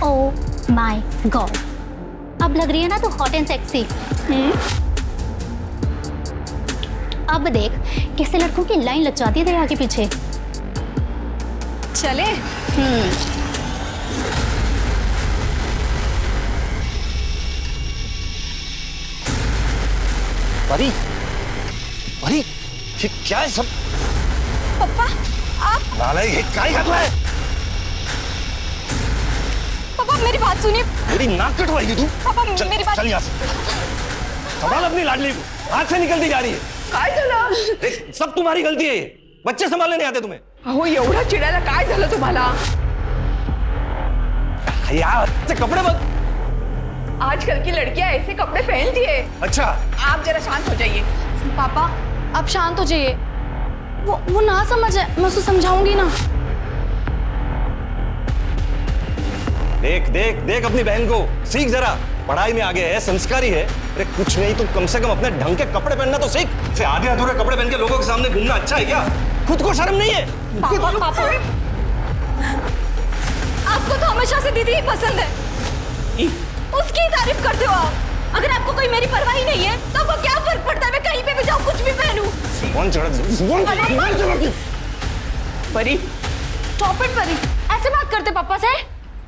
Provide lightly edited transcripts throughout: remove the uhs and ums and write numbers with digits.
Oh my God, अब लग रही है ना तो हॉट एंड सेक्सी। अब देख कैसे लड़कों की लाइन लचवाती है तेरे आगे पीछे। चले। परी, परी, ये क्या है सब? पापा आप। नालायक, ये क्या ही कर रहा है? पापा मेरी बात सुनिए। मेरी नाक कटवाएगी तू? पापा चल, मेरी बात। चल यहाँ से। संभाल अपनी लाडली को, हाथ से निकलती जा रही है। काय झालं? देख, सब तुम्हारी गलती है। बच्चे संभालने नहीं आते तुम्हें। अहो एवढा चिडायला काय झालं तुम्हाला? यार से कपड़े बद। आजकल की लड़कियां ऐसे कपड़े पहनती है। अच्छा, आप जरा शांत हो जाइए। पापा आप शांत हो जाइए। वो ना समझे, मैं उसको समझाऊंगी ना। देख देख देख अपनी बहन को, सीख जरा। पढ़ाई में आगे है, संस्कारी है। अरे कुछ नहीं तो कम से कम अपने ढंग के कपड़े पहनना तो सीख। से आधे अधूरे कपड़े पहन के लोगों के सामने घूमना अच्छा है क्या? खुद को शर्म नहीं है? पापा पापा आपको तो हमेशा से दीदी ही पसंद है, उसकी ही तारीफ करते हो आप। अगर आपको कोई मेरी परवाह ही नहीं है तो आपको क्या फर्क पड़ता है मैं कहीं पे भी जाऊं, कुछ भी पहनूं। कौन चढ़ परी, स्टॉप इट परी, ऐसे बात करते पापा से?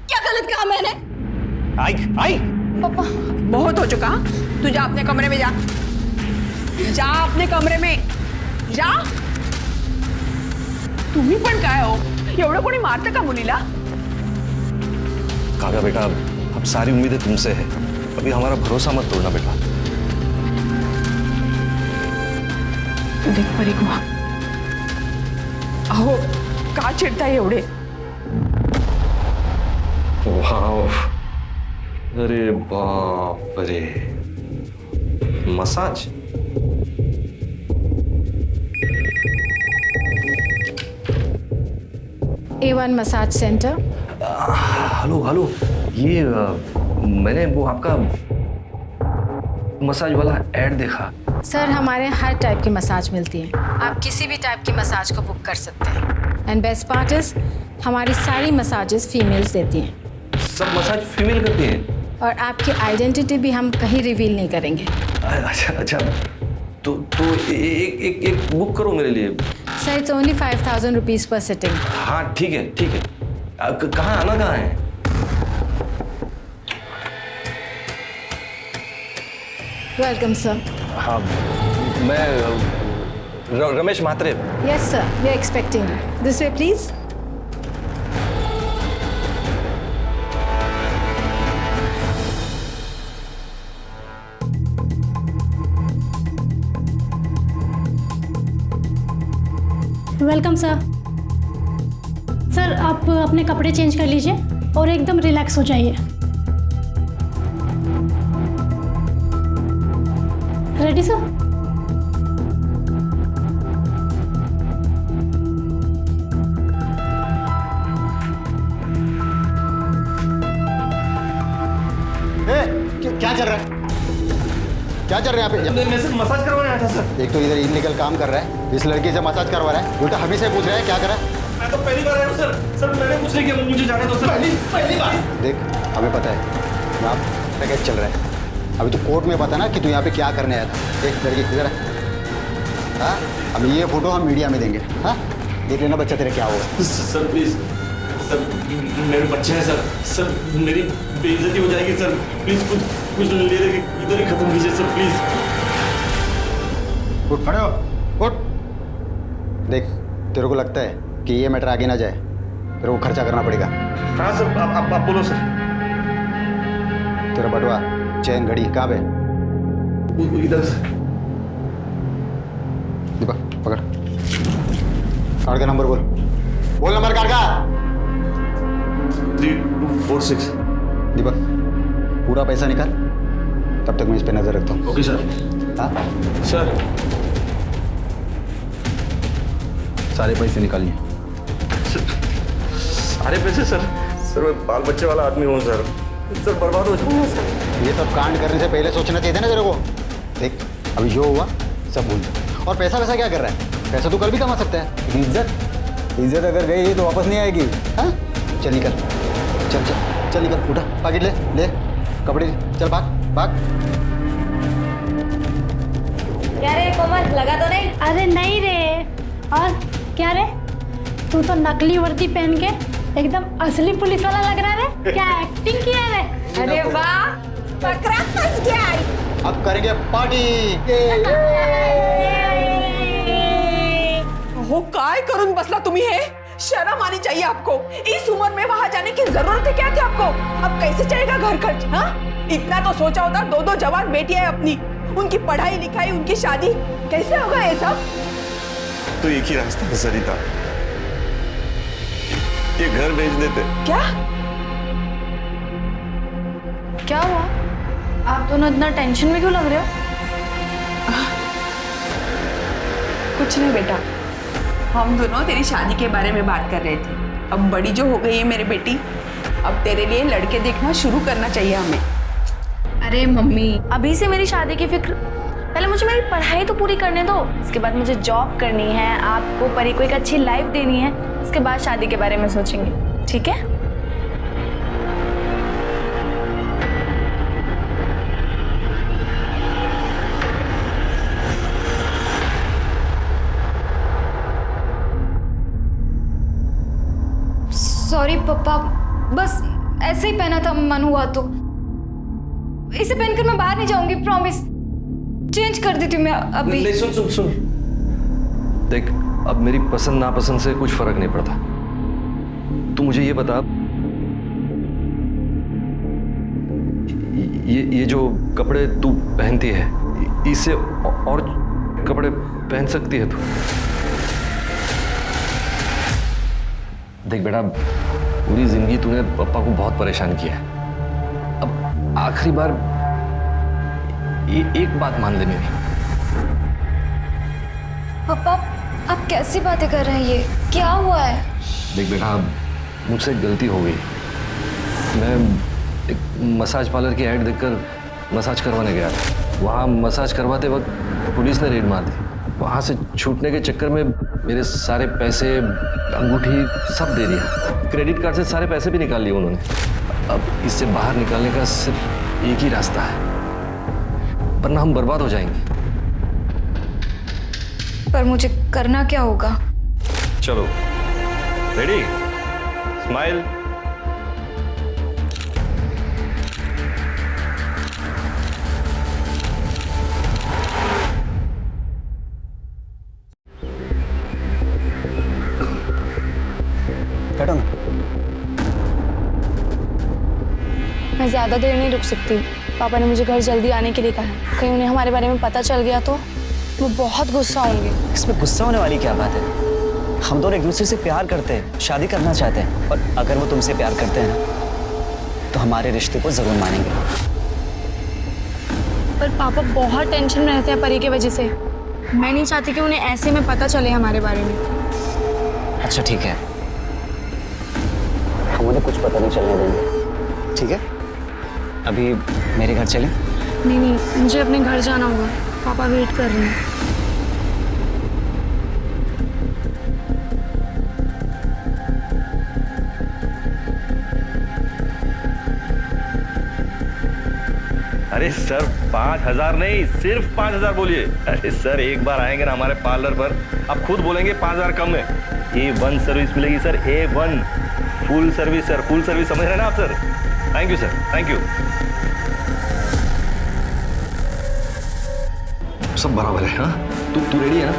क्या गलत कहा मैंने? आई आई पापा बहुत हो चुका। तू जा अपने कमरे में, जा जा अपने कमरे में जा। तुम्ही पण काय हो, एवढं कोणी मारतं का मुलीला? काका बेटा, अब सारी उम्मीदें तुमसे है। अभी हमारा भरोसा मत तोड़ना बेटा। तू देख परी को, अहो का चिडताय एवढे? वाव, अरे बाप रे, massage. A1 massage centre. Hello hello, ये मैंने वो आपका मसाज वाला ऐड देखा। सर हमारे यहाँ हर टाइप की मसाज मिलती है, आप किसी भी टाइप की मसाज को बुक कर सकते हैं। एंड बेस्ट पार्ट इज हमारी सारी मसाजेस फीमेल्स देती हैं। सब मसाज फीमेल करती हैं? और आपकी आइडेंटिटी भी हम कहीं रिवील नहीं करेंगे। अच्छा अच्छा, तो एक बुक करो मेरे लिए। Sir it's only 5000 rupees per sitting. हाँ ठीक है ठीक है। कहाँ आना कहाँ है? Welcome sir. हाँ, मैं Ramesh Mhatre. Yes sir, we are expecting you. This way please. Welcome sir. Sir आप अपने कपड़े चेंज कर लीजिए और एकदम रिलैक्स हो जाइए। Ready sir? क्या चल रहा है? क्या चल रहा है यहाँ पे? मैं सिर्फ मसाज करवाने आया था सर। एक तो इधर इलीगल काम कर रहा है, इस लड़की से मसाज करवा रहा है, उल्टा हम ही से पूछ रहा है क्या करा। मैं तो पहली बार आया हूँ सर। सर मैंने कुछ नहीं किया, मुझे जाने दो सर। पहली बार। देख हमें पता है यहाँ पैकेज चल रहा है, अभी तो कोर्ट में पता ना कि तू यहाँ पे क्या करने आया था। देख लड़की इधर है। हाँ, अभी ये फोटो हम मीडिया में देंगे। हाँ, देख लेना बच्चा तेरा क्या होगा। सर प्लीज, सर मेरे बच्चे हैं सर। सर मेरी बेइज्जती हो जाएगी सर। प्लीज कुछ ले दे, इधर ही खत्म कीजिए सर प्लीज। उठ खड़े हो, उठ। देख तेरे को लगता है कि ये मैटर आगे ना जाए, तेरे को खर्चा करना पड़ेगा। हाँ सर, आप बोलो सर। तेरा बटुआ, चैन, घड़ी कहाँ पे? इधर सर। दीपक पकड़, कार्ड का नंबर बोल। बोल नंबर कार्ड का। 3246। दीपक पूरा पैसा निकाल, तब तक मैं इस पे नजर रखता हूँ। Okay sir. हाँ, सर सारे पैसे निकालिए। सारे पैसे सर? सर मैं बाल बच्चे वाला आदमी हूँ सर। सर बर्बाद हो जाऊंगा सर। ये सब कांड करने से पहले सोचना चाहिए था ना तेरे को। देख अभी जो हुआ सब भूल जा। और पैसा वैसा क्या कर रहा है? पैसा तो कल भी कमा सकता है, लेकिन इज्जत अगर गई तो वापस नहीं आएगी। हाँ, चल निकल, चल चल चल। चल निकल, उठा, पैकेट ले ले, कपड़े चल, भाग भाग। क्या रे कोमल, लगा तो नहीं? अरे नहीं रे। और क्या रे, तू तो नकली वर्दी पहन के एकदम असली पुलिस वाला लग रहा है। क्या एक्टिंग किया रे? अरे वाह, पकड़ा फंस गया। अब करेंगे पार्टी। हो काय करून बसला तुम्ही हे? शर्म आनी चाहिए आपको। इस उम्र में वहां जाने की जरूरत है क्या थी आपको? अब कैसे चलेगा घर खर्च? हाँ, इतना तो सोचा होता। दो जवान बेटियां है अपनी, उनकी पढ़ाई लिखाई, उनकी शादी, कैसे होगा ये सब? तो एक ही रास्ता है सरिता, ये घर बेच देते। क्या क्या हुआ? आप दोनों इतना टेंशन में क्यों लग रहे हो? कुछ नहीं बेटा, हम दोनों तेरी शादी के बारे में बात कर रहे थे। अब बड़ी जो हो गई है मेरी बेटी, अब तेरे लिए लड़के देखना शुरू करना चाहिए हमें। अरे मम्मी, अभी से मेरी शादी की फिक्र? पहले मुझे मेरी पढ़ाई तो पूरी करने दो, उसके बाद मुझे जॉब करनी है, आपको परी को एक अच्छी लाइफ देनी है, उसके बाद शादी के बारे में सोचेंगे, ठीक है? सॉरी पापा, बस ऐसे ही पहना था, मन हुआ तो। इसे पहनकर मैं बाहर नहीं जाऊंगी, प्रॉमिस। चेंज कर देती हूँ मैं अभी। नहीं, सुन सुन सुन, देख, अब मेरी पसंद नापसंद से कुछ फर्क नहीं पड़ता। तू मुझे ये बता, ये जो कपड़े तू पहनती है, इससे और कपड़े पहन सकती है तू? देख बेटा, पूरी जिंदगी तूने पापा को बहुत परेशान किया है। अब आखिरी बार एक बात मान ले मेरी। पापा, आप कैसी बातें कर रहे हैं? ये क्या हुआ है? देख बेटा, मुझसे गलती हो गई। मैं एक मसाज पार्लर की ऐड देखकर मसाज करवाने गया था। वहाँ मसाज करवाते वक्त पुलिस ने रेड मार दी। वहाँ से छूटने के चक्कर में मेरे सारे पैसे, अंगूठी सब दे दिया। क्रेडिट कार्ड से सारे पैसे भी निकाल लिए उन्होंने। अब इससे बाहर निकालने का सिर्फ एक ही रास्ता है, वरना हम बर्बाद हो जाएंगे। पर मुझे करना क्या होगा? चलो, रेडी, स्माइल। बैठो ना। मैं ज़्यादा देर नहीं रुक सकती। पापा ने मुझे घर जल्दी आने के लिए कहा है। कहीं उन्हें हमारे बारे में पता चल गया तो वो बहुत गुस्सा होंगे। इसमें गुस्सा होने वाली क्या बात है? हम दोनों एक दूसरे से प्यार करते हैं, शादी करना चाहते हैं, और अगर वो तुमसे प्यार करते हैं ना, तो हमारे रिश्ते को जरूर मानेंगे। पर पापा बहुत टेंशन में रहते हैं परी की वजह से। मैं नहीं चाहती कि उन्हें ऐसे में पता चले हमारे बारे में। अच्छा ठीक है, हम उन्हें कुछ पता नहीं चलने देंगे, ठीक है? अभी मेरे घर चलें? नहीं नहीं, मुझे अपने घर जाना होगा, पापा वेट कर रहे हैं। अरे सर, 5,000 नहीं, सिर्फ 5,000 बोलिए। अरे सर, एक बार आएंगे ना हमारे पार्लर पर, आप खुद बोलेंगे 5,000 कम है। A1 सर्विस मिलेगी sir, A1 full service sir, full service, समझ रहे हैं ना आप sir? Thank you sir, thank you. सब बराबर है। हाँ, तू रेडी है ना?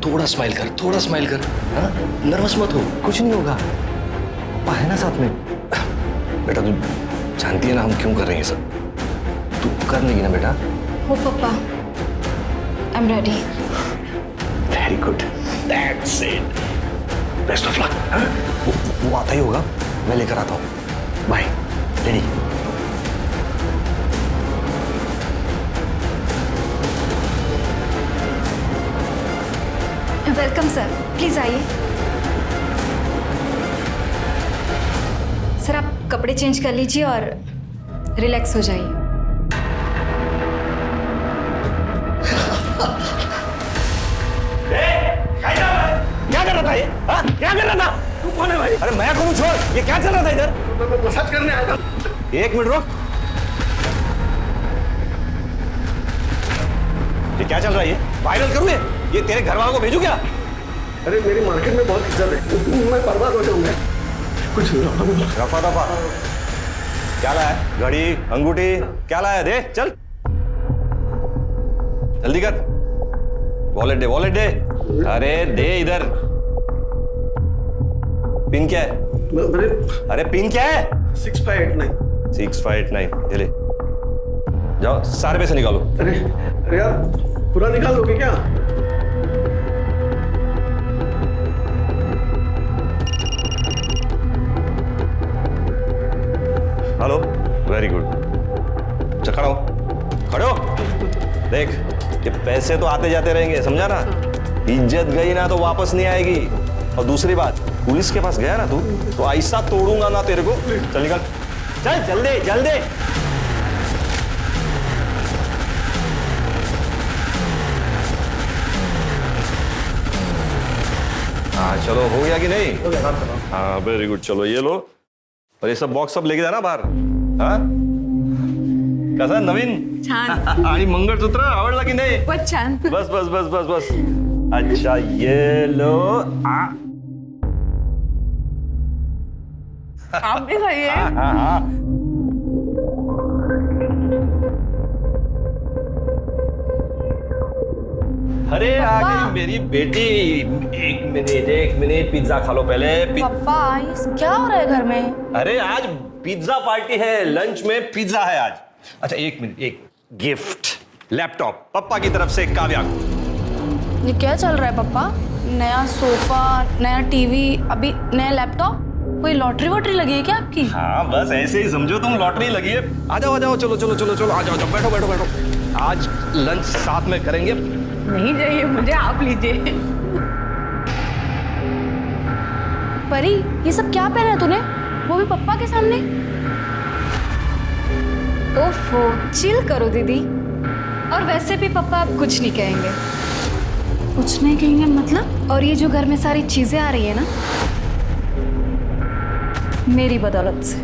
थोड़ा स्माइल कर, थोड़ा स्माइल कर। हाँ, नर्वस मत हो, कुछ नहीं होगा। पापा है ना साथ में। बेटा, तू जानती है ना हम क्यों कर रहे हैं सब? तू कर लेगी ना बेटा? हो पापा, I am ready. Very good, that's it. Best of luck. वो आता ही होगा, मैं लेकर आता हूँ। Bye. Ready? Welcome sir, please आइए। सर, आप कपड़े चेंज कर लीजिए और रिलैक्स हो जाइए। क्या कर रहा था ये? हाँ? क्या कर रहा था? तू कौन है भाई? अरे मैं कौन हूँ, छोड़। ये क्या चल रहा था इधर? मसाज करने आया था। एक मिनट रुक। ये क्या चल रहा है? ये वायरल करूँ ये तेरे घर वालों को भेजू क्या? अरे मेरी मार्केट में बहुत इज्जत है, मैं बर्बाद हो जाऊंगा। कुछ रफा दफा क्या लाया है? घड़ी, अंगूठी क्या लाया? दे चल, जल्दी कर। वॉलेट दे, वॉलेट दे। अरे दे इधर। पिन क्या है? अरे पिन क्या है? 6589। 6589 ये ले। जाओ सारे पैसे निकालो। अरे यार पूरा निकाल दोगे क्या? Hello, very good. खड़ो खड़ो। देख ये पैसे तो आते जाते रहेंगे, समझा ना? इज्जत गई ना तो वापस नहीं आएगी। और दूसरी बात, पुलिस के पास गया ना तू तो ऐसा तोड़ूंगा ना तेरे को। चल निकल, चल जल्दी जल्दी। हाँ चलो, हो गया कि नहीं? हाँ वेरी गुड। चलो ये लो, और ये सब बॉक्स सब लेके जाना बाहर। हाँ कसा नवीन? छान। आणि मंगळसूत्र आवडला की नाही? बहुत छान। बस बस बस बस बस। अच्छा ये लो। आप भी खाइए। हाँ हाँ हाँ। अरे आ गई मेरी बेटी। एक मिनट पिज्जा खा लो पहले। पापा ये क्या हो रहा है घर में? अरे आज पिज्जा पार्टी है, लंच में पिज्जा है आज। अच्छा एक मिनट, एक गिफ्ट लैपटॉप पापा की तरफ से काव्या को। ये क्या चल रहा है पापा? नया सोफा, नया टीवी, अभी नया लैपटॉप। कोई लॉटरी वॉटरी लगी है क्या आपकी? हाँ बस ऐसे ही समझो तुम, लॉटरी लगी है। आ जाओ चलो चलो चलो चलो, आ जाओ बैठो बैठो बैठो। आज लंच साथ में करेंगे। नहीं चाहिए मुझे, आप लीजिए। परी ये सब क्या पहना है तूने, वो भी पप्पा के सामने? ओफो, चिल करो दीदी। और वैसे भी पापा अब कुछ नहीं कहेंगे। कुछ नहीं कहेंगे मतलब? और ये जो घर में सारी चीजें आ रही है ना, मेरी बदौलत से।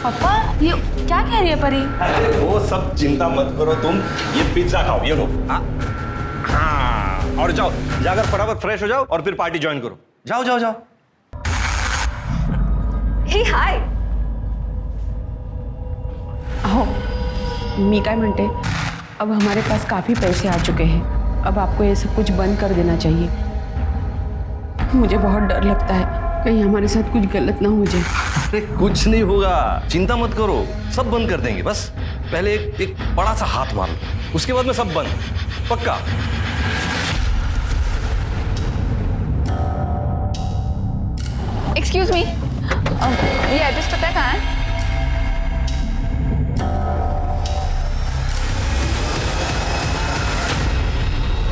पापा ये क्या कह रही है परी? अरे वो सब चिंता मत करो तुम, ये पिज्जा खाओ, ये लो। हाँ और जाओ, जाकर फटाफट फ्रेश हो जाओ और फिर पार्टी ज्वाइन करो। जाओ जाओ जाओ। हे हाय। अहो मी काय म्हणते, अब हमारे पास काफी पैसे आ चुके हैं, अब आपको ये सब कुछ बंद कर देना चाहिए। मुझे बहुत डर लगता है कहीं हमारे साथ कुछ गलत ना हो जाए। अरे कुछ नहीं होगा, चिंता मत करो, सब बंद कर देंगे। बस पहले एक बड़ा सा हाथ मार लो, उसके बाद में सब बंद, पक्का। एक्सक्यूज मी, ये एड्रेस पता कहाँ है?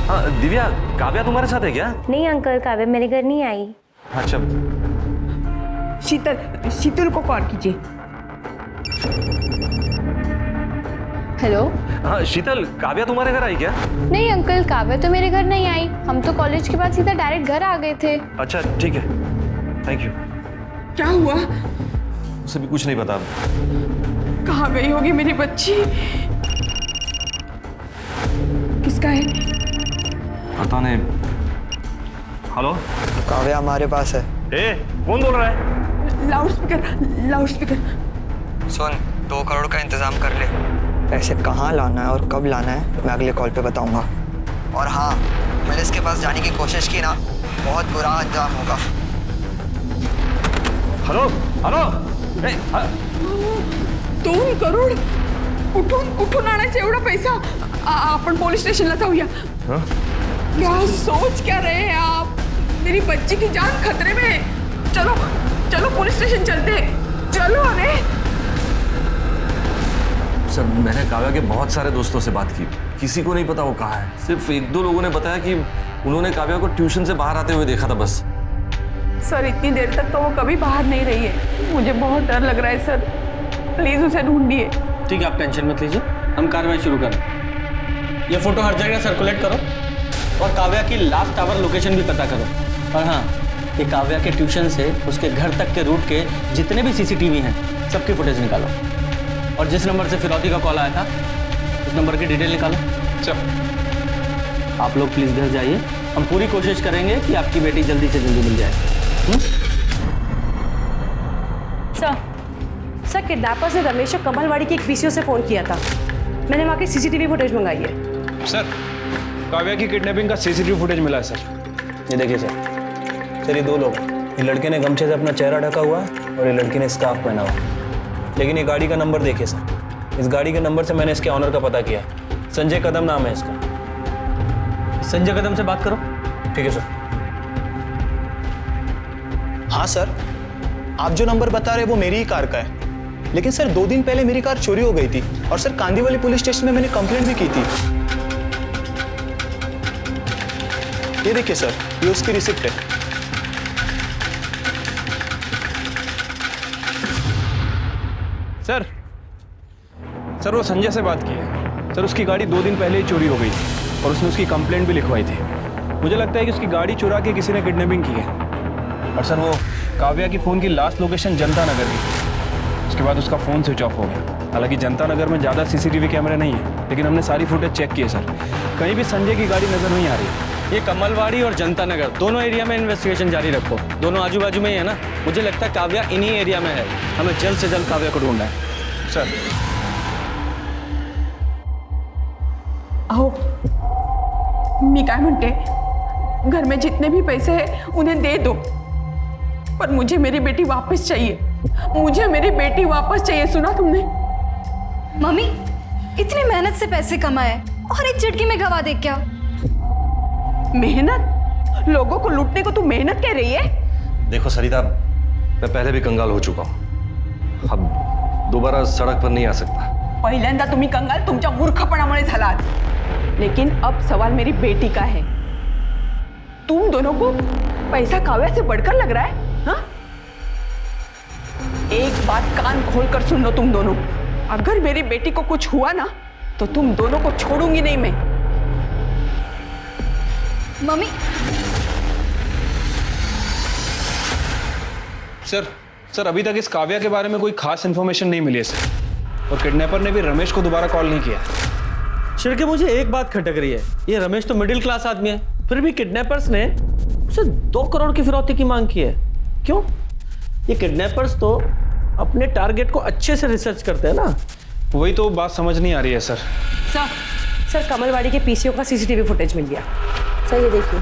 हाँ दिव्या, काव्या तुम्हारे साथ है क्या? नहीं अंकल, काव्या मेरे घर नहीं आई। अच्छा शीतल को कॉल कीजिए। हेलो। हाँ शीतल, काव्या तुम्हारे घर आई क्या? नहीं अंकल, काव्या तो मेरे घर नहीं आई। हम तो कॉलेज के बाद सीधा डायरेक्ट घर आ गए थे। अच्छा ठीक है, थैंक यू। क्या हुआ? उसे भी कुछ नहीं पता। कहाँ गई होगी मेरी बच्ची? किसका है? पता नहीं। हेलो काव्या हमारे पास है। ए, कौन बोल रहा है? लाउडस्पीकर। सुन, 2 करोड़ का इंतजाम कर ले। पैसे कहाँ लाना है और कब लाना है मैं अगले कॉल पे बताऊंगा। और हाँ, मैंने इसके पास जाने की कोशिश की ना, बहुत बुरा अंजाम होगा। Hello hello. 2 करोड़? कुठून आणायचा एवढा पैसा? आपण पोलीस स्टेशनला जाऊया। क्या सोच क्या रहे हैं आप? मेरी बच्ची की जान खतरे में है। चलो चलो पुलिस स्टेशन चलते हैं, चलो। अरे सर, मैंने काव्या के बहुत सारे दोस्तों से बात की, किसी को नहीं पता वो कहाँ है। सिर्फ 1-2 लोगों ने बताया कि उन्होंने काव्या को ट्यूशन से बाहर आते हुए देखा था बस। सर इतनी देर तक तो वो कभी बाहर नहीं रही है, मुझे बहुत डर लग रहा है सर, प्लीज उसे ढूंढिए। ठीक है, आप टेंशन मत लीजिए, हम कार्रवाई शुरू करें। ये फोटो हर जगह सर्कुलेट करो और काव्या की लास्ट आवर लोकेशन भी पता करो। और हाँ, कि काव्या के ट्यूशन से उसके घर तक के रूट के जितने भी सीसीटीवी हैं सबकी फुटेज निकालो, और जिस नंबर से फिरौती का कॉल आया था उस नंबर की डिटेल निकालो। चल आप लोग प्लीज़ घर जाइए, हम पूरी कोशिश करेंगे कि आपकी बेटी जल्दी से जल्दी मिल जाए। सर किडनैपर्स ने रमेश और कमलवाड़ी की एक पीसीओ से फ़ोन किया था। मैंने वहाँ की सीसीटीवी फुटेज मंगाई है। सर काव्या की किडनैपिंग का सीसीटीवी फुटेज मिला है सर। ये देखिए सर, ये 2 लोग हैं। ये लड़के ने गमछे से अपना चेहरा ढका हुआ है और ये लड़की ने स्कार्फ पहना हुआ है। लेकिन ये गाड़ी का नंबर देखिए सर, इस गाड़ी के नंबर से मैंने इसके ऑनर का पता किया है। संजय कदम नाम है इसका। संजय कदम से बात करो। ठीक है सर। हाँ सर, आप जो नंबर बता रहे हैं वो मेरी ही कार का है, लेकिन सर 2 दिन पहले मेरी कार चोरी हो गई थी और सर कांदीवली पुलिस स्टेशन में मैंने कंप्लेंट भी की थी। ये देखिए सर, ये उसकी रिसिप्ट है। सर वो संजय से बात की है सर। उसकी गाड़ी 2 दिन पहले ही चोरी हो गई थी और उसने उसकी कंप्लेंट भी लिखवाई थी। मुझे लगता है कि उसकी गाड़ी चुरा के किसी ने किडनैपिंग की है। और सर वो काव्या की फ़ोन की लास्ट लोकेशन जनता नगर की थी। उसके बाद उसका फ़ोन स्विच ऑफ हो गया। हालांकि जनता नगर में ज़्यादा सीसीटीवी कैमरे नहीं है, लेकिन हमने सारी फुटेज चेक की है सर, कहीं भी संजय की गाड़ी नज़र नहीं आ रही। ये कमलवाड़ी और जनता नगर दोनों एरिया में इन्वेस्टिगेशन जारी रखो। दोनों आजू बाजू में ही है ना। मुझे लगता है काव्या इन्हीं एरिया में है। हमें जल्द से जल्द काव्या को ढूंढना है सर। अहो मी काय म्हणते, घर में जितने भी पैसे हैं उन्हें दे दो, पर मुझे मेरी बेटी वापस चाहिए। मुझे मेरी बेटी वापस चाहिए, सुना तुमने? मम्मी इतनी मेहनत से पैसे कमाए और एक झटके में गवा दे क्या? मेहनत? लोगों को लूटने को तू मेहनत कह रही है? देखो सरिता, मैं पहले भी कंगाल हो चुका हूँ, अब दोबारा सड़क पर नहीं आ सकता। पहिल्यांदा तुम्ही कंगाल तुमच्या मूर्खपणामुळे झालात, लेकिन अब सवाल मेरी बेटी का है। तुम दोनों को पैसा काव्या से बढ़कर लग रहा है? हाँ? एक बात कान खोलकर सुन लो तुम दोनों, अगर मेरी बेटी को कुछ हुआ ना तो तुम दोनों को छोड़ूंगी नहीं मैं। मम्मी सर अभी तक इस काव्या के बारे में कोई खास इन्फॉर्मेशन नहीं मिली है सर, और किडनैपर ने भी रमेश को दोबारा कॉल नहीं किया। शिर्के मुझे एक बात खटक रही है, ये रमेश तो मिडिल क्लास आदमी है, फिर भी किडनैपर्स ने उसे 2 करोड़ की फिरौती की मांग की है। क्यों? ये किडनैपर्स तो अपने टारगेट को अच्छे से रिसर्च करते हैं ना। वही तो बात समझ नहीं आ रही है सर। सर कमलवाड़ी के पीसीओ का सीसीटीवी फुटेज मिल गया। सर ये देखिए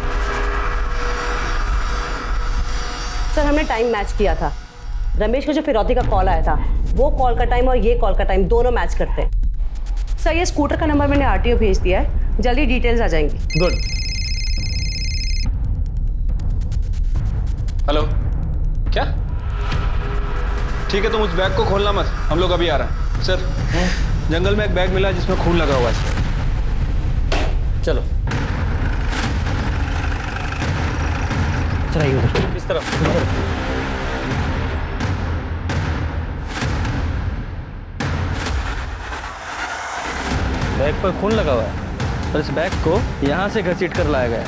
सर, हमने टाइम मैच किया था। रमेश का जो फिरौती का कॉल आया था वो कॉल का टाइम और ये कॉल का टाइम दोनों मैच करते हैं। सर ये स्कूटर का नंबर मैंने आरटीओ भेज दिया है, जल्दी डिटेल्स आ जाएंगी। गुड। हेलो, क्या? ठीक है, तुम उस बैग को खोलना मत, हम लोग अभी आ रहे हैं। सर जंगल में एक बैग मिला जिसमें खून लगा हुआ है। चलो चलाइए उधर। इस तरफ। बैग पर खून लगा हुआ है और इस बैग को यहाँ से घसीट कर लाया गया है।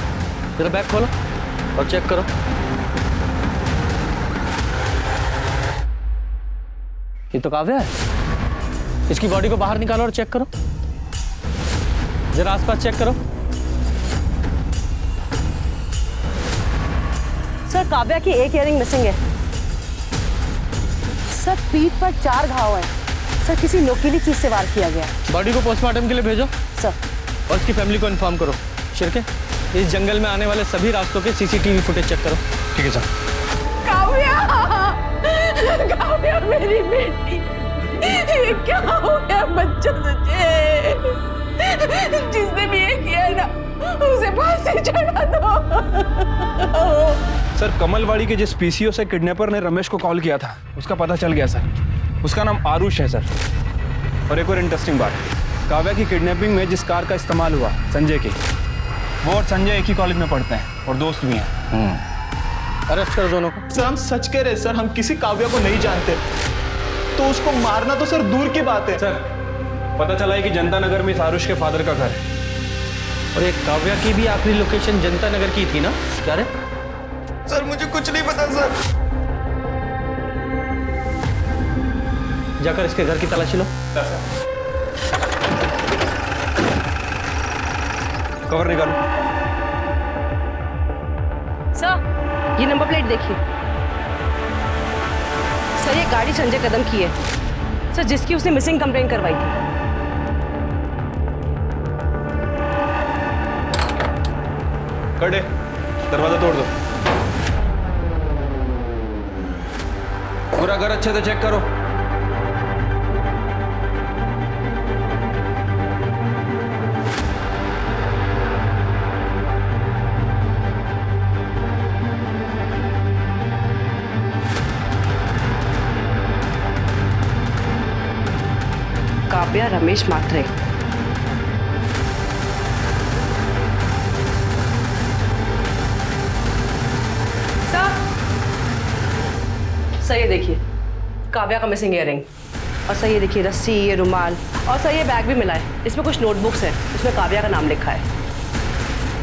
जरा बैग खोलो और चेक करो। ये तो काव्या है। इसकी बॉडी को बाहर निकालो और चेक करो। जरा आसपास चेक करो। सर काव्या की एक इयरिंग मिसिंग है। सर पीठ पर 4 घाव हैं। सर किसी नोकीली चीज से वार किया गया। बॉडी को पोस्टमार्टम के लिए भेजो सर, और उसकी फैमिली को इन्फॉर्म करो। शिर्के इस जंगल में आने वाले सभी रास्तों के सीसीटीवी फुटेज चेक करो। ठीक है सर। काव्या मेरी बेटी, ये क्या हो गया बच्चा तुझे? जिसने भी ये किया है ना उसे फांसी चढ़ा दो। सर कमलवाड़ी के जिस पीसीओ से किडनैपर ने रमेश को कॉल किया था उसका पता चल गया सर। उसका नाम आरुष है सर। और एक और इंटरेस्टिंग बात, काव्या की किडनैपिंग में जिस कार का इस्तेमाल हुआ संजय की, वो और संजय एक ही कॉलेज में पढ़ते हैं और दोस्त भी हैं। अरेस्ट करो दोनों को। सर हम सच कह रहे सर, हम किसी काव्या को नहीं जानते, तो उसको मारना तो सर दूर की बात है। सर पता चला है कि जनता नगर में इस आरुष के फादर का घर है। और एक काव्या की भी आखिरी लोकेशन जनता नगर की थी ना? क्या रे? सर मुझे कुछ नहीं पता सर। जाकर इसके घर की तलाशी लो। कवर निकालो। सर ये नंबर प्लेट देखिए। सर ये गाड़ी संजय कदम की है सर, जिसकी उसने मिसिंग कंप्लेंट करवाई थी। कड़े दरवाजा तोड़ दो। पूरा घर अच्छे से चेक करो। काव्या रमेश मात्रे। सर ये देखिए काव्या का मिसिंग इयररिंग, और सर ये देखिए रस्सी, ये रुमाल, और सर ये बैग भी मिला है। इसमें कुछ नोटबुक्स हैं, उसमें काव्या का नाम लिखा है।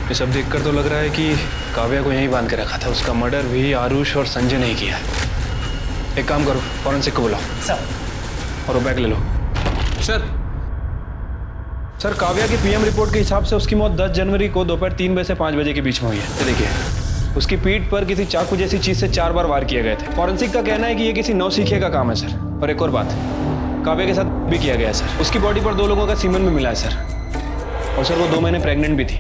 ये सब देखकर तो लग रहा है कि काव्या को यहीं बांध के रखा था। उसका मर्डर भी आरुष और संजय ने किया है। एक काम करो, फॉरेंसिक को बुलाओ सर, और वो बैग ले लो। सर काव्या की पीएम रिपोर्ट के हिसाब से उसकी मौत 10 जनवरी को दोपहर 3 बजे से 5 बजे के बीच में हुई है। ये देखिए, उसकी पीठ पर किसी चाकू जैसी चीज से 4 बार वार किए गए थे। फॉरेंसिक का कहना है कि ये किसी नौसिखिए का काम है सर। और एक और बात, काव्या के साथ भी किया गया है सर। उसकी बॉडी पर 2 लोगों का सीमन भी मिला है सर। और सर वो 2 महीने प्रेग्नेंट भी थी।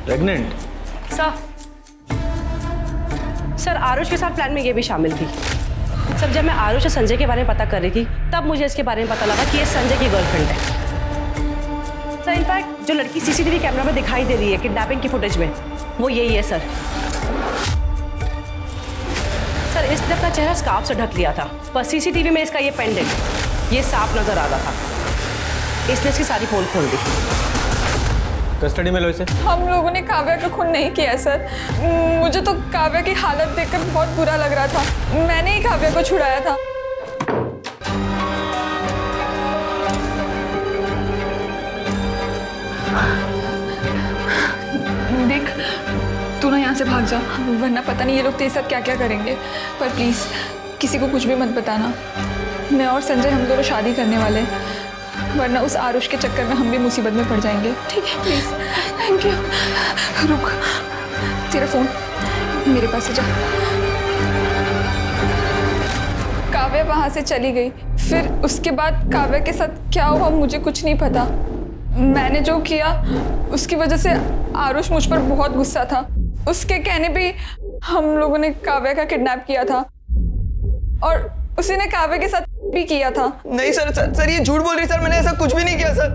प्रेग्नेंट? सर आरुष के साथ प्लान में ये भी शामिल थी। सर जब मैं आरुष और संजय के बारे में पता कर रही थी तब मुझे इसके बारे में पता लगा कि ये संजय की गर्लफ्रेंड है। सर इनफैक्ट जो लड़की सीसीटीवी कैमरा में दिखाई दे रही है किडनैपिंग की फुटेज में, वो यही है सर। सर इसने अपना चेहरा स्कार्फ से ढक लिया था, पर सीसीटीवी में इसका ये पेंडेंट, ये साफ नजर आ रहा था। इसने इसकी सारी पोल खोल दी। कस्टडी में लो इसे। हम लोगों ने काव्या का खून नहीं किया सर। मुझे तो काव्या की हालत देखकर बहुत बुरा लग रहा था। मैंने ही काव्या को छुड़ाया था। देख तू ना यहाँ से भाग जा, वरना पता नहीं ये लोग तेरे साथ क्या क्या करेंगे। पर प्लीज किसी को कुछ भी मत बताना। मैं और संजय हम दोनों शादी करने वाले हैं, वरना उस आरुष के चक्कर में हम भी मुसीबत में पड़ जाएंगे। ठीक है प्लीज। Thank you. रुक, तेरा फोन मेरे पास से जा। काव्या वहां से चली गई, फिर उसके बाद काव्या के साथ क्या हुआ मुझे कुछ नहीं पता। मैंने जो किया उसकी वजह से आरुष मुझ पर बहुत गुस्सा था। उसके कहने पे हम लोगों ने काव्या का किडनैप किया था, और उसी ने काव्या के साथ भी किया था। नहीं सर ये झूठ बोल रही सर, मैंने ऐसा कुछ भी नहीं किया सर।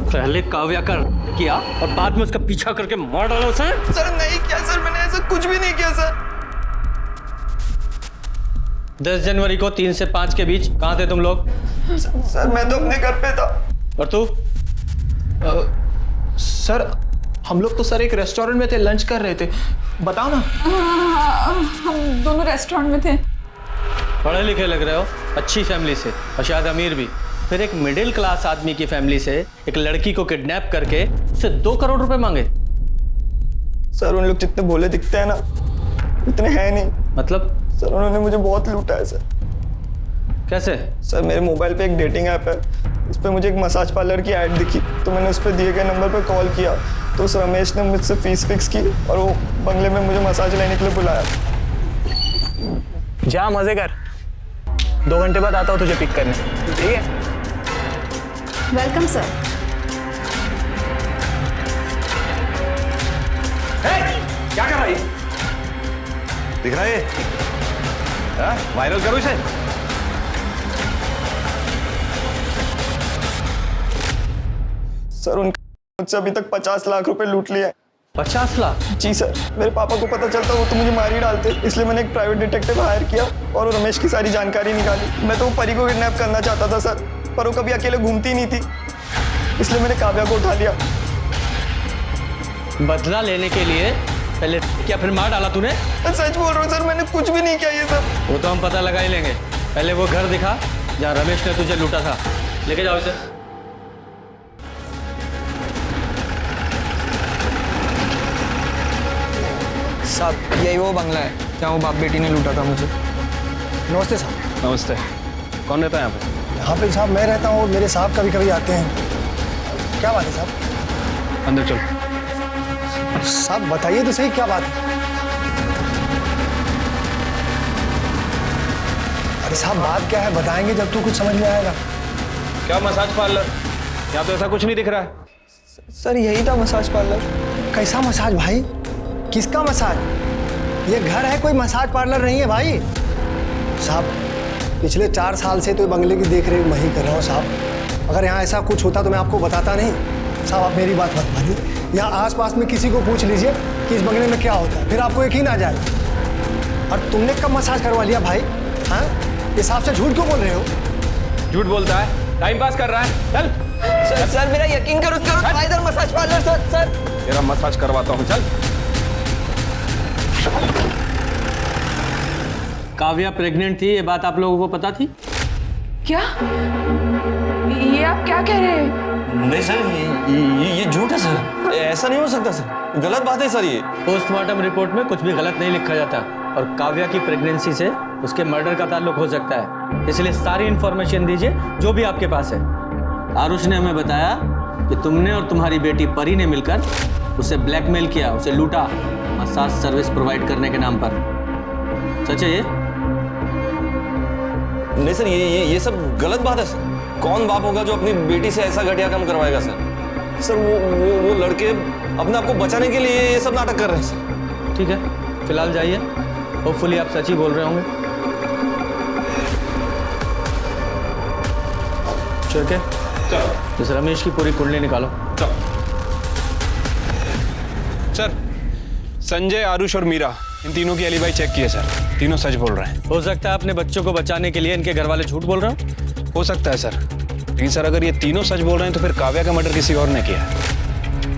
पहले काव्या का किया और बाद में उसका पीछा करके मार डाला उसे। सर नहीं किया सर, मैंने ऐसा कुछ भी नहीं किया सर। 10 जनवरी को 3 से 5 के बीच कहाँ थे तुम लोग? सर मैं तो अपने घर पे था। और तू? सर हम लोग तो सर एक रेस्टोरेंट में थे, लंच कर रहे थे। बताओ ना। हम दोनों रेस्टोरेंट में थे। पढ़े लिखे लग रहे हो, अच्छी फैमिली से, और शायद अमीर भी। फिर एक मिडिल क्लास आदमी की फैमिली से एक लड़की को किडनैप करके उससे 2 करोड़ रुपए मांगे। सर उन लोग जितने भोले दिखते हैं ना, इतने हैं नहीं। मतलब? सर उन्होंने मुझे बहुत लूटा है सर। कैसे? सर मेरे मोबाइल पे एक डेटिंग ऐप है, उस पर मुझे एक मसाज पार्लर की ऐड दिखी, तो मैंने उस पर दिए गए नंबर पर कॉल किया, तो उस रमेश ने मुझसे फीस फिक्स की और वो बंगले में मुझे मसाज लेने के लिए बुलाया। जा मजे कर, 2 घंटे बाद आता हूँ तुझे पिक करने। ठीक है? Welcome sir. क्या कर रहा है? दिख रहा है? वायरल करो इसे। सर उनका मुझसे अभी तक 50 लाख रुपए लूट लिया है। 50 लाख? जी सर, मेरे पापा को पता चलता वो तो मुझे मार ही डालते, इसलिए मैंने एक प्राइवेट डिटेक्टिव हायर किया और वो रमेश की सारी जानकारी निकाली। मैं तो वो परी को किडनैप करना चाहता था सर, पर वो कभी अकेले घूमती नहीं थी, इसलिए मैंने काव्या को उठा लिया। बदला लेने के लिए पहले क्या फिर मार डाला तूने? सच बोल रहा हूँ सर, मैंने कुछ भी नहीं किया ये सब। वो तो हम पता लगा ही लेंगे। पहले वो घर दिखा जहाँ रमेश ने तुझे लूटा था। लेके जाओ इसे। साहब यही वो बंगला है जहाँ वो बाप बेटी ने लूटा था मुझे। नमस्ते साहब। नमस्ते। कौन रहता है यहाँ पे? यहाँ पे साहब मैं रहता हूँ और मेरे साहब कभी कभी आते हैं। क्या बात है साहब? अंदर चलो। साहब बताइए तो सही क्या बात है। अरे साहब बात क्या है बताएंगे जब तो कुछ समझ में आएगा। क्या मसाज पार्लर? यहाँ तो ऐसा कुछ नहीं दिख रहा है। सर यही था मसाज पार्लर। कैसा मसाज भाई? किसका मसाज? ये घर है, कोई मसाज पार्लर नहीं है भाई। साहब पिछले 4 साल से तो बंगले की देख रेख मैं ही कर रहा हूँ साहब। अगर यहाँ ऐसा कुछ होता तो मैं आपको बताता नहीं। साहब आप मेरी बात मत मानिए, यहाँ आसपास में किसी को पूछ लीजिए कि इस बंगले में क्या होता है, फिर आपको यकीन आ जाए। और तुमने कब मसाज करवा लिया भाई? हाँ इस हिसाब से झूठ क्यों बोल रहे हो? झूठ बोलता है, टाइम पास कर रहा है। चल सर मेरा यकीन करो इधर मसाज पार्लर। सर तेरा मसाज करवाता हूँ, चल। काव्या प्रेग्नेंट थी, ये बात आप लोगों को पता थी? क्या ये आप क्या कह रहे हैं? नहीं सर, ये झूठ है सर। ऐसा नहीं हो सकता सर, गलत बात है सर। ये पोस्टमार्टम रिपोर्ट में कुछ भी गलत नहीं लिखा जाता और काव्या की प्रेगनेंसी से उसके मर्डर का ताल्लुक हो सकता है, इसलिए सारी इंफॉर्मेशन दीजिए जो भी आपके पास है। आरुष ने हमें बताया कि तुमने और तुम्हारी बेटी परी ने मिलकर उसे ब्लैकमेल किया, उसे लूटा मसाज सर्विस प्रोवाइड करने के नाम पर। सच है ये? नहीं सर, ये सब गलत बात है सर। कौन बाप होगा जो अपनी बेटी से ऐसा घटिया काम करवाएगा सर? सर वो लड़के अपने आप को बचाने के लिए ये सब नाटक कर रहे हैं सर। ठीक है, फिलहाल जाइए। होपफुली आप सच ही बोल रहे होंगे। ठीक है, चलो इस रमेश की पूरी कुंडली निकालो। चलो। सर संजय, आरुष और मीरा, इन तीनों की एलिबाई चेक की है सर। तीनों सच बोल रहे हैं। हो सकता है अपने बच्चों को बचाने के लिए इनके घर वाले झूठ बोल रहे हो। हो सकता है सर, लेकिन सर अगर ये तीनों सच बोल रहे हैं तो फिर काव्या का मर्डर किसी और ने किया है।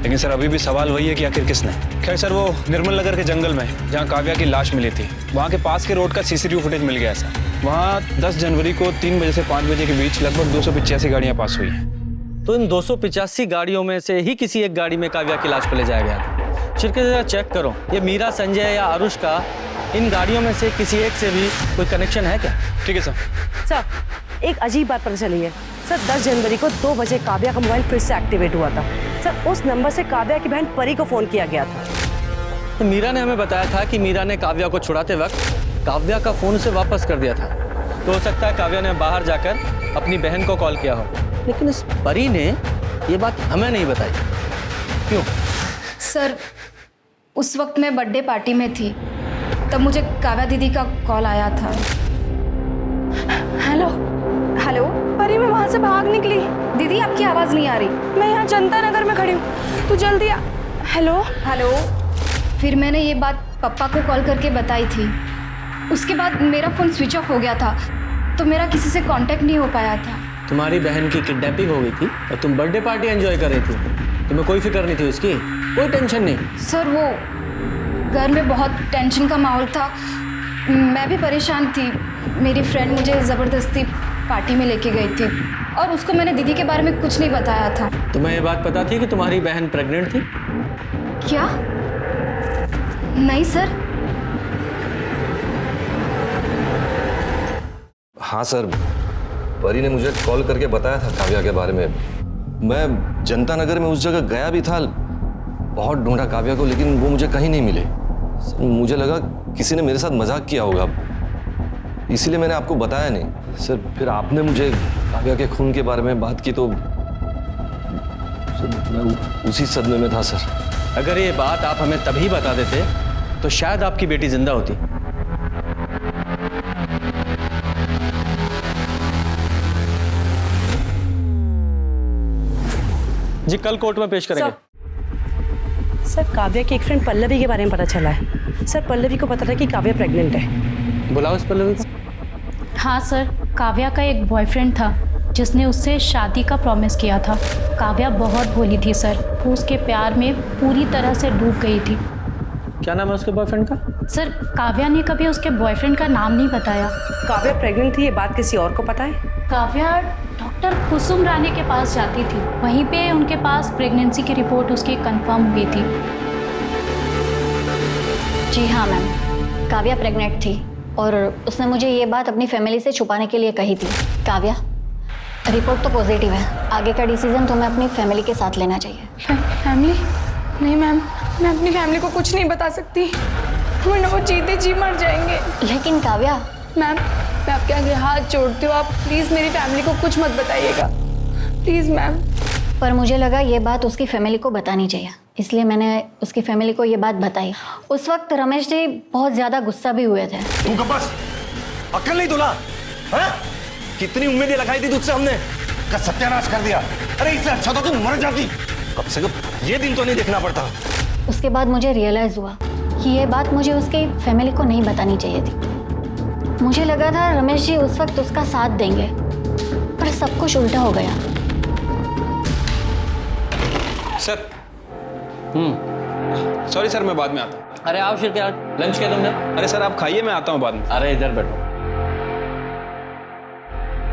लेकिन सर अभी भी सवाल वही है कि आखिर किसने। खैर सर, वो निर्मल नगर के जंगल में जहाँ काव्या की लाश मिली थी, वहाँ के पास के रोड का CCTV फुटेज मिल गया सर। वहाँ 10 जनवरी को 3 बजे से 5 बजे के बीच लगभग 285 गाड़ियाँ पास हुई हैं। तो इन 285 गाड़ियों में से ही किसी एक गाड़ी में काव्या की लाश को ले जाया गया था। छिड़के जरा चेक करो, ये मीरा, संजय या आरुष का इन गाड़ियों में से किसी एक से भी कोई कनेक्शन है क्या? ठीक है सर। सर एक अजीब बात पता चली है सर। 10 जनवरी को 2 बजे काव्या का मोबाइल फिर से एक्टिवेट हुआ था सर। उस नंबर से काव्या की बहन परी को फोन किया गया था। तो मीरा ने हमें बताया था कि मीरा ने काव्या को छुड़ाते वक्त काव्या का फोन उसे वापस कर दिया था। तो हो सकता है काव्या ने बाहर जाकर अपनी बहन को कॉल किया हो, लेकिन इस परी ने ये बात हमें नहीं बताई। क्यों? सर उस वक्त मैं बर्थडे पार्टी में थी, तब मुझे काव्या दीदी का कॉल आया था। हेलो हेलो परी, मैं वहाँ से भाग निकली। दीदी आपकी आवाज़ नहीं आ रही। मैं यहाँ जनता नगर में खड़ी हूँ, तू जल्दी आ। Hello hello. फिर मैंने ये बात पापा को कॉल करके बताई थी। उसके बाद मेरा फ़ोन स्विच ऑफ हो गया था, तो मेरा किसी से कांटेक्ट नहीं हो पाया था। तुम्हारी बहन की किडनैपिंग हो गई थी और तुम बर्थडे पार्टी एंजॉय कर रही थी। तुम्हें कोई फिक्र नहीं थी उसकी? कोई टेंशन नहीं? सर वो घर में बहुत टेंशन का माहौल था, मैं भी परेशान थी। मेरी फ्रेंड मुझे ज़बरदस्ती पार्टी में लेके गई थी और उसको मैंने दीदी के बारे में कुछ नहीं बताया था। तुम्हें ये बात पता थी कि तुम्हारी बहन प्रेग्नेंट थी? क्या? नहीं सर। हाँ सर, परी ने मुझे कॉल करके बताया था काव्या के बारे में। मैं जनता नगर में उस जगह गया भी था, बहुत ढूंढा काव्या को, लेकिन वो मुझे कहीं नहीं मिले। मुझे लगा किसी ने मेरे साथ मजाक किया होगा, इसीलिए मैंने आपको बताया नहीं। सर फिर आपने मुझे काव्या के खून के बारे में बात की तो मैं उसी सदमे में था सर। अगर ये बात आप हमें तभी बता देते तो शायद आपकी बेटी जिंदा होती। जी कल कोर्ट में पेश करेंगे। सर काव्या की एक फ्रेंड पल्लवी के बारे में पता चला है सर। पल्लवी को पता था कि काव्या प्रेग्नेंट है। बुलाओ इस पल्लवी को। हाँ सर, काव्या का एक बॉयफ्रेंड था जिसने उससे शादी का प्रॉमिस किया था। काव्या बहुत भोली थी सर, वो उसके प्यार में पूरी तरह से डूब गई थी। क्या नाम है उसके बॉयफ्रेंड का? सर काव्या ने कभी उसके बॉयफ्रेंड का नाम नहीं बताया। काव्या प्रेग्नेंट थी, ये बात किसी और को पता है? काव्या डॉक्टर कुसुम रानी के पास जाती थी, वहीं पे उनके पास प्रेगनेंसी की रिपोर्ट उसकी कंफर्म हुई थी। जी हाँ मैम, काव्या प्रेग्नेंट थी और उसने मुझे ये बात अपनी फैमिली से छुपाने के लिए कही थी। काव्या, रिपोर्ट तो पॉजिटिव है, आगे का डिसीजन तुम्हें अपनी फैमिली के साथ लेना चाहिए। फैमिली? नहीं मैम, मैं अपनी फैमिली को कुछ नहीं बता सकती, वरना वो जीते जी मर जाएंगे। लेकिन काव्या। मैम, मैं आपके आगे हाथ जोड़ती हूँ, आप प्लीज़ मेरी फैमिली को कुछ मत बताइएगा, प्लीज़ मैम। पर मुझे लगा ये बात उसकी फैमिली को बतानी चाहिए, इसलिए मैंने उसकी फैमिली को ये बात बताई। उस वक्त रमेश जी बहुत ज़्यादा गुस्सा भी हुए थे। तू कब बस अक्ल नहीं तुला? कितनी उम्मीदें लगाई थी तुझसे हमने, का सत्यानाश कर दिया। अरे इससे अच्छा तो तू मर जाती, कम से कम ये दिन तो नहीं देखना पड़ता। उसके बाद मुझे रियलाइज़ हुआ कि ये बात मुझे उसकी फैमिली को नहीं बतानी चाहिए थी। मुझे लगा था रमेश जी उस वक्त उसका साथ देंगे, पर सब कुछ उल्टा हो गया। सर सॉरी सर, मैं बाद में आता हूँ। अरे आओ फिर, क्या लंच किया तुमने? अरे सर आप खाइए, मैं आता हूँ बाद में। अरे इधर बैठो।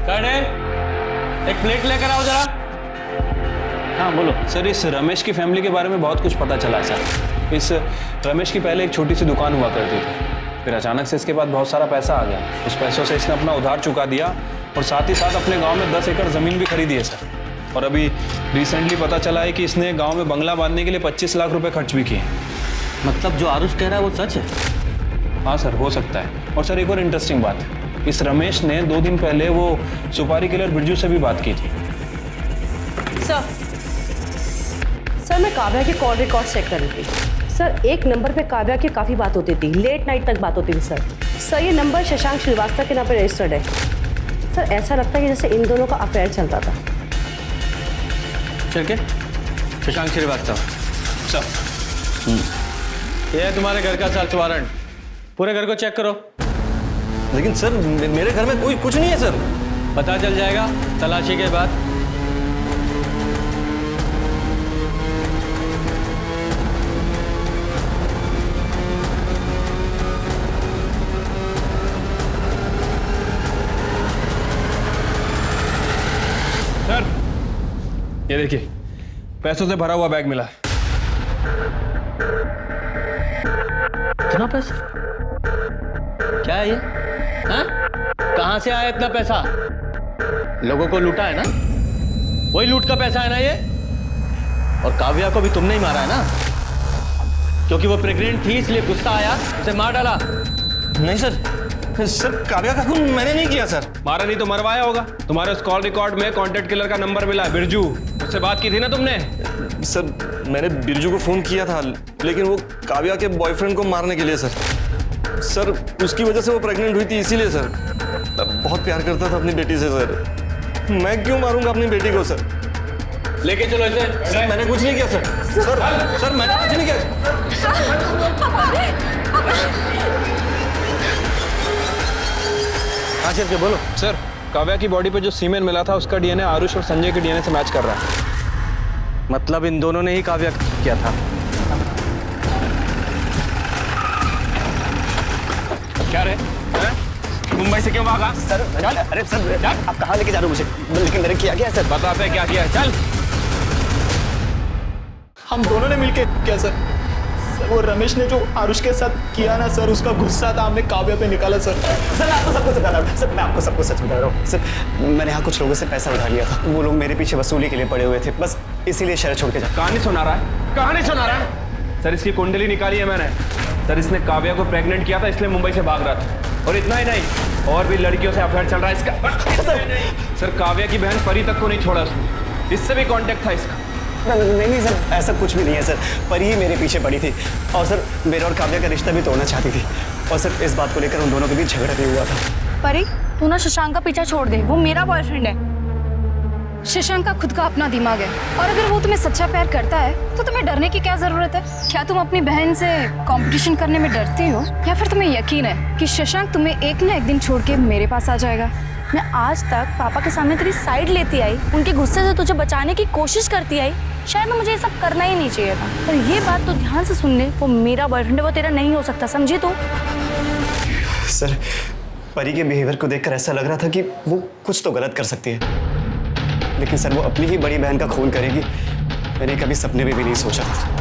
कड़े, एक प्लेट लेकर आओ जरा। हाँ बोलो। सर इस रमेश की फैमिली के बारे में बहुत कुछ पता चला है सर। इस रमेश की पहले एक छोटी सी दुकान हुआ करती थी, फिर अचानक से इसके बाद बहुत सारा पैसा आ गया। उस पैसों से इसने अपना उधार चुका दिया और साथ ही साथ अपने गांव में 10 एकड़ ज़मीन भी खरीदी है सर। और अभी रिसेंटली पता चला है कि इसने गांव में बंगला बांधने के लिए 25 लाख रुपए खर्च भी किए। मतलब जो आरुष कह रहा है वो सच है? हाँ सर, हो सकता है। और सर एक और इंटरेस्टिंग बात है, इस रमेश ने 2 दिन पहले वो सुपारी किलर बिरजू से भी बात की थी। सर मैं काव्या की कॉल रिकॉर्ड चेक कर रही थी सर। एक नंबर पे काव्या की काफ़ी बात होती थी, लेट नाइट तक बात होती थी सर। ये नंबर शशांक श्रीवास्तव के नाम पर रजिस्टर्ड है सर। ऐसा लगता है कि जैसे इन दोनों का अफेयर चलता था। चल के शशांक श्रीवास्तव सर, ये है तुम्हारे घर का सर्च वारंट, पूरे घर को चेक करो। लेकिन सर मेरे घर में कोई कुछ नहीं है सर। पता चल जाएगा तलाशी के बाद। सर ये देखिए, पैसों से भरा हुआ बैग मिला। कितना पैसा? क्या है ये? हाँ? कहां से आया इतना पैसा? लोगों को लूटा है ना? वही लूट का पैसा है ना ये? और काव्या को भी तुमने ही मारा है ना? क्योंकि वो प्रेग्नेंट थी इसलिए गुस्सा आया, उसे मार डाला। नहीं सर, काव्या का खून मैंने नहीं किया सर। मारा नहीं तो मरवाया होगा। तुम्हारे उस कॉल रिकॉर्ड में कॉन्टेक्ट किलर का नंबर मिला है, बिरजू। उससे बात की थी ना तुमने? सर मैंने बिरजू को फोन किया था, लेकिन वो काव्या के बॉयफ्रेंड को मारने के लिए सर उसकी वजह से वो प्रेग्नेंट हुई थी, इसीलिए सर। बहुत प्यार करता था अपनी बेटी से सर। मैं क्यों मारूंगा अपनी बेटी को सर? लेके चलो इसे। सर मैंने कुछ नहीं किया सर मैंने कुछ नहीं किया। हाँ चल के बोलो। सर काव्या की बॉडी पे जो सीमेन मिला था उसका डीएनए आरुष और संजय के डीएनए से मैच कर रहा है। मतलब इन दोनों ने ही काव्या किया था। क्या रे? मुंबई से क्यों भागा? सर अरे सर आप कहाँ लेके जा रहे हो मुझे? लेकिन मैंने किया क्या सर? बताते हैं क्या किया है, चल। हम दोनों ने मिलके किया सर। वो रमेश ने जो आरुष के साथ किया ना सर, उसका गुस्सा था हमने काव्या पे निकाला सर। सर मैं आपको सबको बता रहा हूँ सर, मैं आपको सबको सच बता रहा हूँ सर। मैंने यहाँ कुछ लोगों से पैसा उधार लिया था, वो लोग मेरे पीछे वसूली के लिए पड़े हुए थे, बस इसीलिए शहर छोड़ के जा। कहानी सुना रहा है? कहानी सुना रहा है? सर इसकी कुंडली निकाली है मैंने। सर इसने काव्या को प्रेग्नेंट किया था, इसलिए मुंबई से भाग रहा था। और इतना ही नहीं, और भी लड़कियों से अफेयर चल रहा है इसका। सर काव्या की बहन परी तक को नहीं छोड़ा उसने, इससे भी कांटेक्ट था इसका। नहीं सर, ऐसा कुछ भी नहीं है सर। परी ही मेरे पीछे पड़ी थी और सर मेरा और काव्या का रिश्ता भी तोड़ना चाहती थी, और सर इस बात को लेकर उन दोनों के बीच झगड़ा भी हुआ था। परी, तू ना शशांक का पीछा छोड़ दे, वो मेरा बॉयफ्रेंड है। शशांक का खुद का अपना दिमाग है, और अगर वो तुम्हें सच्चा प्यार करता है तो तुम्हें डरने की क्या जरूरत है? क्या तुम अपनी बहन से कंपटीशन करने में डरती हो, या फिर तुम्हें यकीन है कि शशांक तुम्हें एक न एक दिन छोड़ के मेरे पास आ जाएगा? मैं आज तक पापा के सामने तेरी साइड लेती आई, उनके गुस्से से तुझे बचाने की कोशिश करती आई। शायद मुझे ये सब करना ही नहीं चाहिए था, पर ये बात तो ध्यान से सुन ले, वो मेरा बॉयफ्रेंड है, वो तेरा नहीं हो सकता, समझी तू? सर परी के बिहेवियर को देखकर ऐसा लग रहा था कि वो कुछ तो गलत कर सकती है, लेकिन सर वो अपनी ही बड़ी बहन का खून करेगी, मैंने कभी सपने में भी नहीं सोचा था।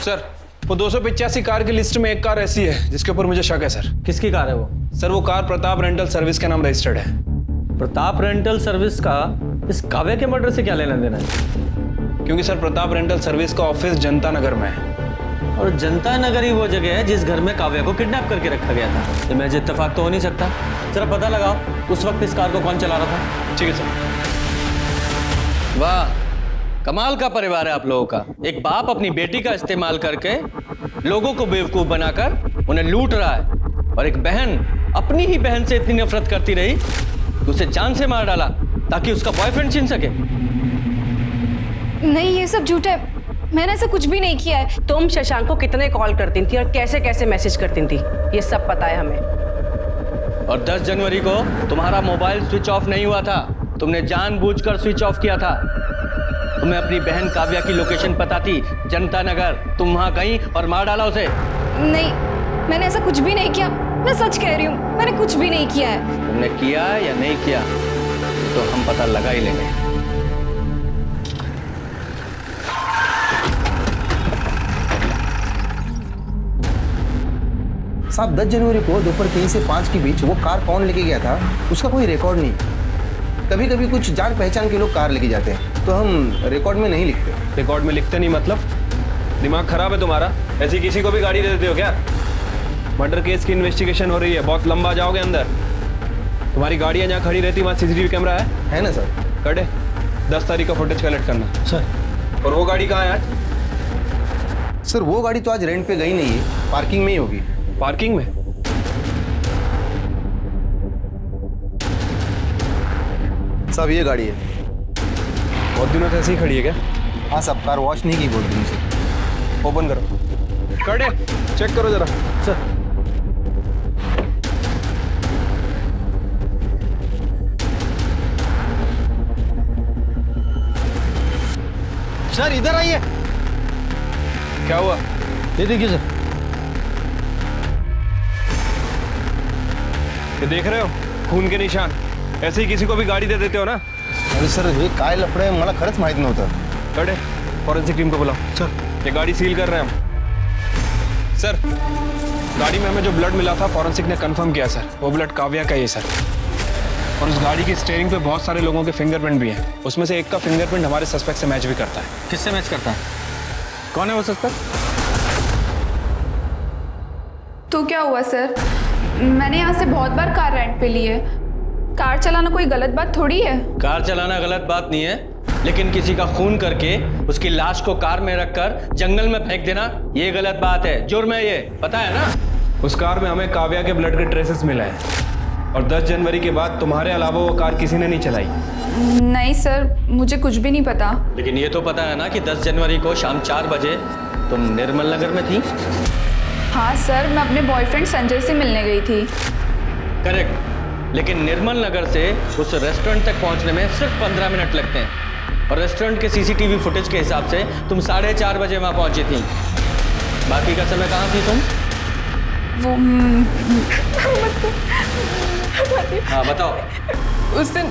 सर वो 285 कार की लिस्ट में एक कार ऐसी है जिसके ऊपर मुझे शक है सर। किसकी कार है वो? सर वो कार प्रताप रेंटल सर्विस के नाम रजिस्टर्ड है। प्रताप रेंटल सर्विस का इस काव्या के मर्डर से क्या लेना देना है? क्योंकि सर प्रताप रेंटल सर्विस का ऑफिस जनता नगर में है। और जनता नगर ही वो जगह है जिस घर में काव्या को किडनैप करके रखा गया था। ये महज इत्तेफाक तो हो नहीं सकता। जरा पता लगाओ उस वक्त इस कार को कौन चला रहा था। ठीक है सर। वाह, कमाल का परिवार है आप लोगों का। एक बाप अपनी बेटी का इस्तेमाल करके लोगों को बेवकूफ बनाकर उन्हें लूट रहा है, और एक बहन अपनी ही बहन से इतनी नफरत करती रही कि उसे जान से मार डाला ताकि उसका बॉयफ्रेंड छीन सके। नहीं, ये सब झूठ है। मैंने ऐसा कुछ भी नहीं किया है। तुम शशांक को कितने कॉल करती थी और कैसे कैसे मैसेज करती थी, ये सब पता है हमें। और 10 जनवरी को तुम्हारा मोबाइल स्विच ऑफ नहीं हुआ था, तुमने जानबूझकर स्विच ऑफ किया था। तुम्हें अपनी बहन काव्या की लोकेशन पता थी, जनता नगर। तुम वहां गई और मार डाला उसे। नहीं, मैंने ऐसा कुछ भी नहीं किया। मैं सच कह रही हूँ, मैंने कुछ भी नहीं किया है। तुमने किया या नहीं किया तो हम पता लगा ही लेंगे। साहब 10 जनवरी को दोपहर 3 से 5 के बीच वो कार कौन लेके गया था उसका कोई रिकॉर्ड नहीं। कभी कभी कुछ जान पहचान के लोग कार लेके जाते हैं तो हम रिकॉर्ड में नहीं लिखते। रिकॉर्ड में लिखते नहीं मतलब? दिमाग खराब है तुम्हारा? ऐसी किसी को भी गाड़ी दे देते हो क्या? मर्डर केस की इन्वेस्टिगेशन हो रही है, बहुत लंबा जाओगे अंदर। तुम्हारी गाड़ियाँ जहाँ खड़ी रहती वहाँ सीसीटीवी कैमरा है ना सर? कटे 10 तारीख का फुटेज कलेक्ट करना सर। और वो गाड़ी कहाँ है आज? सर वो गाड़ी तो आज रेंट पे गई नहीं है, पार्किंग में ही होगी। पार्किंग में? साहब ये गाड़ी है। बहुत दिनों से ऐसे ही खड़ी है क्या? हाँ साहब, कार वॉश नहीं की बोल रही मुझे। ओपन करो। कटे चेक करो जरा सर। सर इधर आइए। क्या हुआ? ये देखिए सर। ये देख रहे हो खून के निशान? ऐसे ही किसी को भी गाड़ी दे देते हो ना? अरे सर हे काय लफडं आहे मला खरंच माहित नव्हतं। कटे फॉरेंसिक टीम को बुलाओ सर। ये गाड़ी सील कर रहे हैं हम सर। गाड़ी में हमें जो ब्लड मिला था फॉरेंसिक ने कंफर्म किया सर, वो ब्लड काव्या का ही है सर। और उस गाड़ी की स्टीयरिंग पे बहुत सारे लोगों के फिंगरप्रिंट भी हैं। उसमें से एक का फिंगरप्रिंट हमारे सस्पेक्ट से मैच भी करता है। किससे मैच करता है? कौन है वो सस्पेक्ट? तो क्या हुआ सर, मैंने यहाँ से बहुत बार कार रेंट पे ली है। कार चलाना कोई गलत बात थोड़ी है। कार चलाना गलत बात नहीं है, लेकिन किसी का खून करके उसकी लाश को कार में रखकर जंगल में फेंक देना ये गलत बात है, जुर्म है ये, पता है ना? उस कार में हमें काव्या के ब्लड के ट्रेसेस मिला है, और 10 जनवरी के बाद तुम्हारे अलावा वो कार किसी ने नहीं चलाई। नहीं सर, मुझे कुछ भी नहीं पता। लेकिन ये तो पता है ना कि 10 जनवरी को शाम 4 बजे तुम निर्मल नगर में थी? हाँ सर, मैं अपने बॉयफ्रेंड संजय से मिलने गई थी। करेक्ट, लेकिन निर्मल नगर से उस रेस्टोरेंट तक पहुंचने में सिर्फ 15 मिनट लगते हैं, और रेस्टोरेंट के सीसीटीवी फुटेज के हिसाब से तुम 4:30 बजे वहां पहुंची थी। बाकी का समय कहाँ थी तुम? वो हाँ बताओ। उस दिन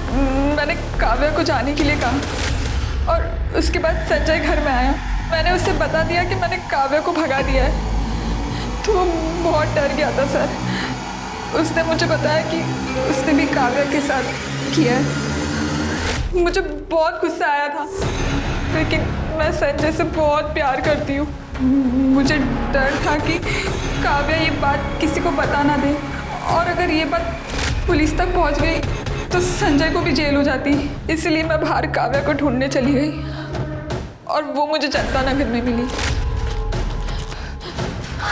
मैंने काव्या को जाने के लिए कहा, और उसके बाद संजय घर में आया। मैंने उससे बता दिया कि मैंने काव्या को भगा दिया है, तो वो बहुत डर गया था सर। उसने मुझे बताया कि उसने भी काव्या के साथ किया है। मुझे बहुत गुस्सा आया था, लेकिन मैं संजय से बहुत प्यार करती हूँ। मुझे डर था कि काव्या ये बात किसी को बता ना दे, और अगर ये बात पुलिस तक पहुँच गई तो संजय को भी जेल हो जाती। इसलिए मैं बाहर काव्या को ढूंढने चली गई, और वो मुझे जनता नगर में मिली।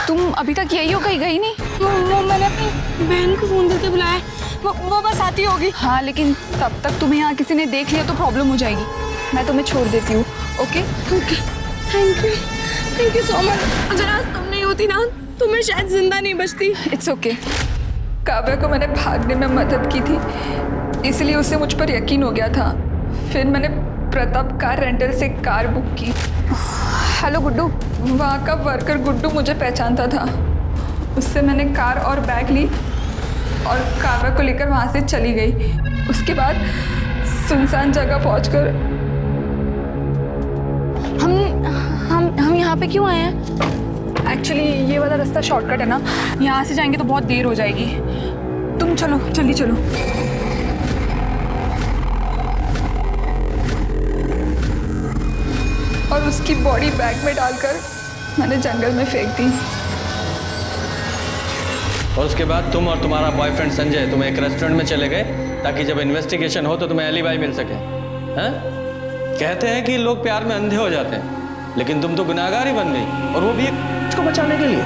तुम अभी तक यही हो, कहीं गई नहीं? वो मैंने अपनी बहन को फोन करके बुलाया, वो बस आती होगी। हाँ, लेकिन तब तक तुम्हें यहाँ किसी ने देख लिया तो प्रॉब्लम हो जाएगी। मैं तुम्हें छोड़ देती हूँ। Okay okay, thank you so much. अगर आज तुम नहीं होती ना तो मैं शायद जिंदा नहीं बचती। It's okay. काव्या को मैंने भागने में मदद की थी, इसलिए उसे मुझ पर यकीन हो गया था। फिर मैंने प्रताप कार रेंटल से कार बुक की। हेलो गुड्डू, वहाँ का वर्कर गुड्डू मुझे पहचानता था। उससे मैंने कार और बैग ली और काव्या को लेकर वहाँ से चली गई। उसके बाद सुनसान जगह पहुँचकर हम यहाँ यहाँ पे क्यों आए हैं? एक्चुअली ये वाला रास्ता शॉर्टकट है ना, यहाँ से जाएंगे तो बहुत देर हो जाएगी। तुम चलो, जल्दी चलो। और उसकी बॉडी बैग में डालकर मैंने जंगल में फेंक दी। और उसके बाद तुम और तुम्हारा बॉयफ्रेंड संजय तुम एक रेस्टोरेंट में चले गए ताकि जब इन्वेस्टिगेशन हो तो तुम्हें एलिबाई मिल सके। हैं? कहते हैं कि लोग प्यार में अंधे हो जाते हैं, लेकिन तुम तो गुनाहगार ही बन गई, और वो भी एक को बचाने के लिए।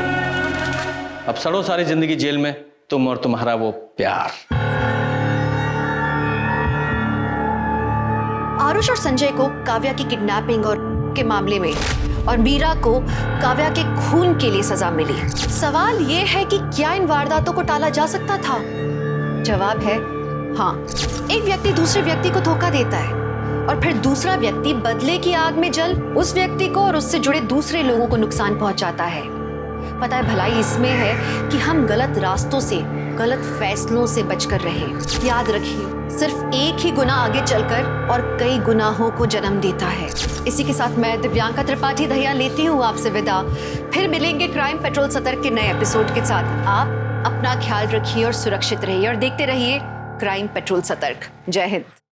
अब सड़ो सारी जिंदगी जेल में, तुम और तुम्हारा वो प्यार। आरुष और संजय को काव्या की किडनैपिंग और के मामले में और मीरा को काव्या के खून के लिए सजा मिली। सवाल ये है कि क्या इन वारदातों को टाला जा सकता था? जवाब है हाँ। एक व्यक्ति दूसरे व्यक्ति को धोखा देता है और फिर दूसरा व्यक्ति बदले की आग में जल उस व्यक्ति को और उससे जुड़े दूसरे लोगों को नुकसान पहुंचाता है। पता है भलाई इसमें है कि हम गलत रास्तों से, गलत फैसलों से बचकर रहें। याद रखिए, सिर्फ एक ही गुनाह आगे चलकर और कई गुनाहों को जन्म देता है। इसी के साथ मैं दिव्यांका त्रिपाठी दहिया लेती हूँ आपसे विदा। फिर मिलेंगे क्राइम पेट्रोल सतर्क के नए एपिसोड के साथ। आप अपना ख्याल रखिए और सुरक्षित रहिए और देखते रहिए क्राइम पेट्रोल सतर्क। जय हिंद।